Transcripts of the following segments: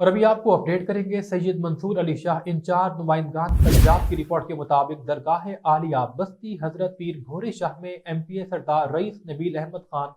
اور ابھی آپ کو اپڈیٹ کریں گے سید منصور علی شاہ انچارج نمائندگان پنجاب کی رپورٹ کے مطابق درگاہ عالیہ بستی حضرت پیر بھورے شاہ میں ایم پی اے سردار رئیس نبیل احمد خان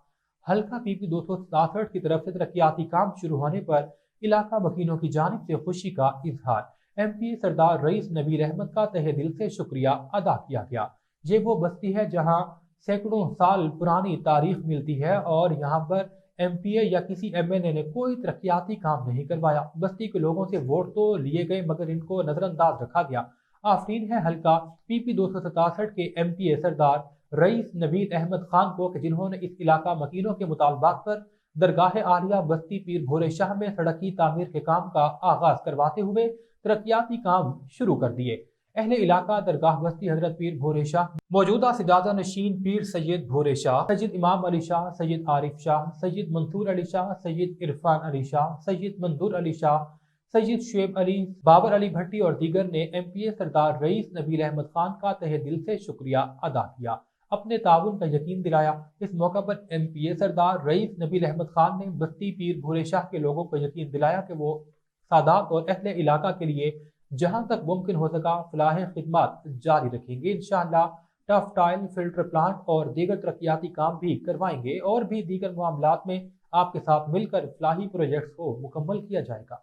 حلقہ پی پی 267 کی طرف سے ترقیاتی کام شروع ہونے پر علاقہ مکینوں کی جانب سے خوشی کا اظہار۔ ایم پی اے سردار رئیس نبیل احمد کا تہہ دل سے شکریہ ادا کیا گیا۔ یہ وہ بستی ہے جہاں سینکڑوں سال پرانی تاریخ ملتی ہے اور یہاں پر ایم پی اے یا کسی ایم این اے نے کوئی ترقیاتی کام نہیں کروایا۔ بستی کے لوگوں سے ووٹ تو لیے گئے مگر ان کو نظر انداز رکھا گیا۔ آفرین ہے حلقہ پی پی 267 کے ایم پی اے سردار رئیس نبیل احمد خان کو کہ جنہوں نے اس علاقہ مکینوں کے مطالبات پر درگاہ عالیہ بستی پیر بھورے شاہ میں سڑک کی تعمیر کے کام کا آغاز کرواتے ہوئے ترقیاتی کام شروع کر دیے۔ اہل علاقہ درگاہ بستی حضرت پیر بھورے شاہ موجودہ سجادہ نشین پیر سید بھورے شاہ، سید امام علی شاہ، سید عارف شاہ، سید منصور علی شاہ، سید عرفان علی شاہ، سید منظور علی شاہ، سید شعیب علی، بابر علی بھٹی اور دیگر نے ایم پی اے سردار رئیس نبیل احمد خان کا تہہ دل سے شکریہ ادا کیا، اپنے تعاون کا یقین دلایا۔ اس موقع پر ایم پی اے سردار رئیس نبیل احمد خان نے بستی پیر بھورے شاہ کے لوگوں کو یقین دلایا کہ وہ سادات اور اہل علاقہ کے لیے جہاں تک ممکن ہو سکا فلاح خدمات جاری رکھیں گے۔ انشاءاللہ ٹف ٹائل، فلٹر پلانٹ اور دیگر ترقیاتی کام بھی کروائیں گے اور بھی دیگر معاملات میں آپ کے ساتھ مل کر فلاحی پروجیکٹس کو مکمل کیا جائے گا۔